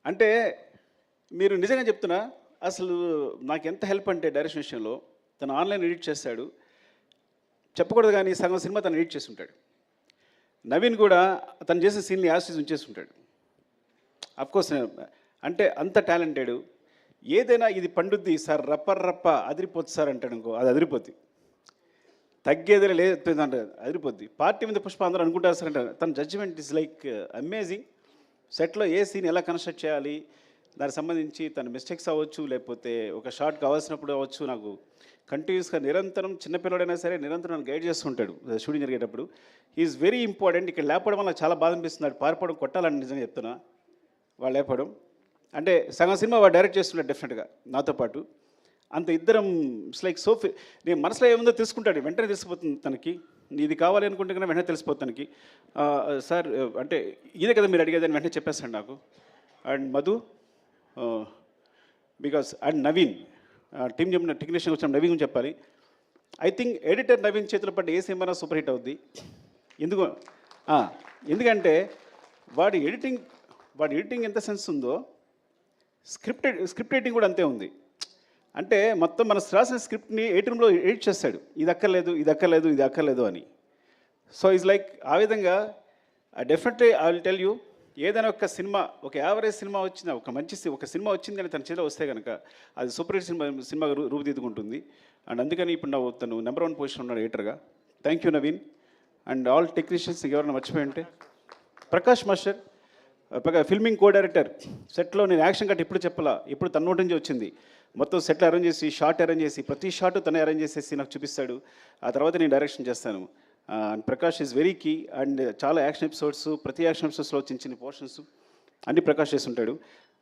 అంటే మీరు నిజంగా చెప్తున్నా, అసలు నాకెంత హెల్ప్ అంటే డైరెక్షన్ విషయంలో, తను ఆన్‌లైన్ ఎడిట్ చేశాడు. చెప్పకూడదు కానీ సగం సినిమా తను ఎడిట్ చేసి ఉంటాడు. నవీన్ కూడా తను చేసే సీన్‌ని యాజ్ ఇట్ ఈజ్ ఉంచేసి ఉంటాడు. అఫ్‌కోర్స్ అంటే అంత టాలెంటెడ్. ఏదైనా ఇది పండుద్ది సార్, రప్ప అదిరిపోద్ది సార్ అంటాడనుకో, అది అదిరిపోద్ది. తగ్గేదే లేదు అంటే అదిరిపోద్ది. పార్టీ మీద పుష్ప అందరూ అనుకుంటారు సార్ అంటారు. తన జడ్జిమెంట్ ఇస్ లైక్ అమేజింగ్. సెట్లో ఏ సీన్ ఎలా కన్స్ట్రక్ట్ చేయాలి, దానికి సంబంధించి తన మిస్టేక్స్ అవ్వచ్చు, లేకపోతే ఒక షాట్ కావాల్సినప్పుడు అవ్వచ్చు, నాకు కంటిన్యూస్గా నిరంతరం చిన్నపిల్లడైనా సరే నిరంతరం నన్ను గైడ్ చేస్తుంటాడు షూటింగ్ జరిగేటప్పుడు. Is very important. ఇక్కడ లేపడం వల్ల చాలా బాధ అనిపిస్తుంది. పారిపోవడం కొట్టాలని నిజంగా చెప్తున్నా. వాళ్ళు లేపడం అంటే సగం సినిమా వాడు డైరెక్ట్ చేస్తున్నాడు డెఫినెట్గా నాతో పాటు. అంత ఇద్దరం ఇట్స్ లైక్ సో నేను మనసులో ఏముందో తెలుసుకుంటాడు, వెంటనే తెలిసిపోతుంది తనకి. ఇది కావాలి అనుకుంటే కన్నా వెంటనే తెలిసిపోతుంది తనకి. సార్ అంటే ఇదే కదా మీరు అడిగేదని వెంటనే చెప్పేస్తాడు నాకు. And Madhu because and Naveen team చెప్పిన టెక్నీషియన్ వచ్చిన నవీన్ గురించి చెప్పాలి. ఐ థింక్ ఎడిటర్ నవీన్ చేతిలో పడ్డ ఏ సినిమా సూపర్ హిట్ అవుద్ది. ఎందుకంటే వాడి ఎడిటింగ్ ఎంత సెన్స్ ఉందో స్క్రిప్ట్ రైటింగ్ కూడా అంతే ఉంది. అంటే మొత్తం మన రాసిన స్క్రిప్ట్ని ఎడిటింగ్లో ఎడిట్ చేస్తాడు, ఇది అక్కర్లేదు అని. సో ఈజ్ లైక్ ఆ విధంగా definitely I will tell you, ఏదైనా ఒక సినిమా, ఒక యావరేజ్ సినిమా వచ్చిన ఒక సినిమా వచ్చిందని తన చేతిలో వస్తే కనుక అది సూపర్ హిట్ సినిమాగా రూపుదిద్దుకుంటుంది. అండ్ అందుకని ఇప్పుడు తను నెంబర్ 1 పొజిషన్ ఉన్నాడు ఎడిటర్గా. Thank you Naveen and all technicians. ఎవరైనా మర్చిపోయి ఉంటే Prakash master filming co director. సెట్లో నేను యాక్షన్ కట్ ఎప్పుడు చెప్పాలా, ఎప్పుడు తన నోటి నుంచి వచ్చింది. మొత్తం సెట్లు అరేంజ్ చేసి షార్ట్ అరేంజ్ చేసి ప్రతి షార్ట్ తనే అరేంజ్ చేసేసి నాకు చూపిస్తాడు. ఆ తర్వాత నేను డైరెక్షన్ చేస్తాను. Prakash is very key. And చాలా యాక్షన్ ఎపిసోడ్స్, ప్రతి యాక్షన్ ఎపిసోడ్స్లో చిన్న పోర్షన్స్ అన్ని ప్రకాష్ చేస్తుంటాడు.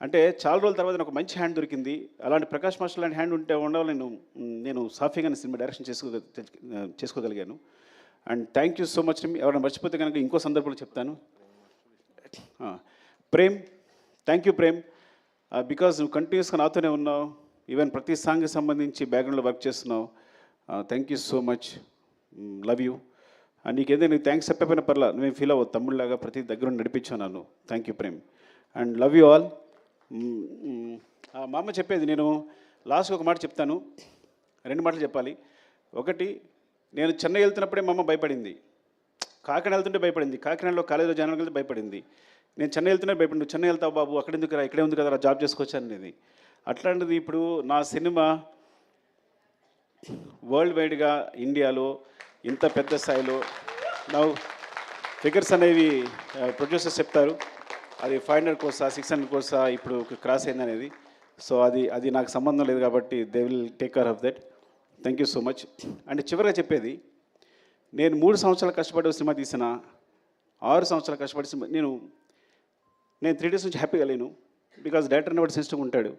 అంటే చాలా రోజుల తర్వాత నాకు మంచి హ్యాండ్ దొరికింది. అలాంటి ప్రకాష్ మాస్టర్ లాంటి హ్యాండ్ ఉండాలి నేను సాఫీగా సినిమా డైరెక్షన్ చేసుకోగలిగాను. And thank you so much. ఎవరైనా మర్చిపోతే కనుక ఇంకో సందర్భంలో చెప్తాను. Prem, thank you Prem, because నువ్వు కంటిన్యూస్గా నాతోనే ఉన్నావు. ఈవెన్ ప్రతి సాంగ్కి సంబంధించి బ్యాక్గ్రౌండ్లో వర్క్ చేస్తున్నావు. Thank you so much, love you. నీకేదైనా థ్యాంక్స్ చెప్పకపోయినా పర్లా, నువ్వేం ఫీల్ అవ్వదు, తమ్ముళ్ళలాగా ప్రతి దగ్గర నడిపించావు నన్ను. Thank you Prem and love you all. మా అమ్మ చెప్పేది, నేను లాస్ట్గా ఒక మాట చెప్తాను, 2 మాటలు చెప్పాలి. ఒకటి, నేను చెన్నై వెళ్తున్నప్పుడే మా అమ్మ భయపడింది. కాకినాడ వెళ్తుంటే భయపడింది. కాకినాడలో కాలేజీలో జాయిన్ వెళ్తే భయపడింది. నేను చెన్నై వెళ్తున్నా భయపడి, నువ్వు చెన్నై వెళ్తావు బాబు, అక్కడెందుకు రా, ఇక్కడే ఉంది కదా జాబ్ చేసుకోవచ్చు అనేది. అట్లాంటిది ఇప్పుడు నా సినిమా వరల్డ్ వైడ్గా ఇండియాలో ఇంత పెద్ద స్థాయిలో ఫిగర్స్ అనేవి ప్రొడ్యూసర్స్ చెప్తారు, అది 500 కోర్సా 600 కోర్సా ఇప్పుడు క్రాస్ అయింది అనేది. సో అది నాకు సంబంధం లేదు కాబట్టి they will take care of that. Thank you so much. And చివరిగా చెప్పేది, నేను 3 సంవత్సరాలు కష్టపడి సినిమా తీసిన, 6 సంవత్సరాలు కష్టపడి సినిమా నేను 3 days నుంచి హ్యాపీగా లేను. బికాజ్ డైరెక్టర్ అనేవాడు సెన్సిటివ్గా ఉంటాడు.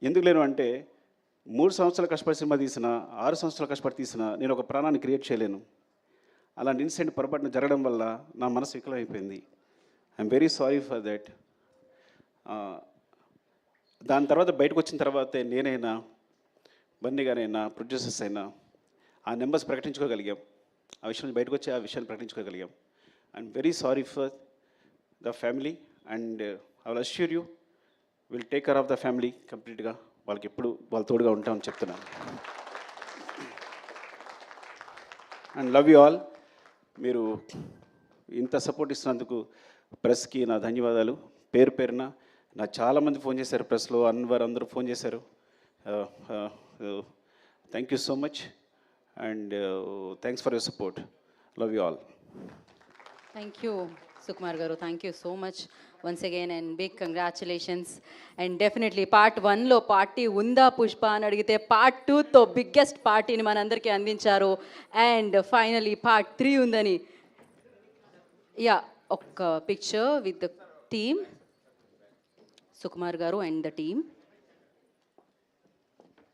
ఎందుకు లేను అంటే 3 సంవత్సరాలు కష్టపడి సినిమా తీసిన, 6 సంవత్సరాలు కష్టపడి తీసిన, నేను ఒక ప్రాణాన్ని క్రియేట్ చేయలేను. అలాంటి ఇన్సిడెంట్ పొరపాటున జరగడం వల్ల నా మనసు వికలమైపోయింది. I'm very sorry for that. దాని తర్వాత బయటకు వచ్చిన తర్వాతే నేనైనా, బన్నీ గారైనా, ప్రొడ్యూసర్స్ అయినా ఆ నెంబర్స్ ప్రకటించుకోగలిగాం. ఆ విషయం బయటకు వచ్చి ఆ విషయాన్ని ప్రకటించుకోగలిగాం. I'm very sorry for the family and I will assure you will take care of the family కంప్లీట్గా. వాళ్ళకి ఎప్పుడు వాళ్ళ తోడుగా ఉంటామని చెప్తున్నాను. And love you all. మీరు ఇంత సపోర్ట్ ఇస్తున్నందుకు ప్రెస్కి నా ధన్యవాదాలు. పేరు పేరున నాకు చాలామంది ఫోన్ చేశారు, ప్రెస్లో అన్వర్ అందరూ ఫోన్ చేశారు. Thank you so much and thanks for your support. Love you all. Thank you Sukumar garu, thank you so much once again and big congratulations. And definitely part 1లో పార్టీ ఉందా పుష్ప అని అడిగితే పార్ట్ 2తో బిగ్గెస్ట్ పార్టీని మనందరికీ అందించారు. అండ్ ఫైనలీ పార్ట్ 3 ఉందని. Yeah, ఒక్క picture with the team, Sukumar గారు అండ్ ద టీమ్.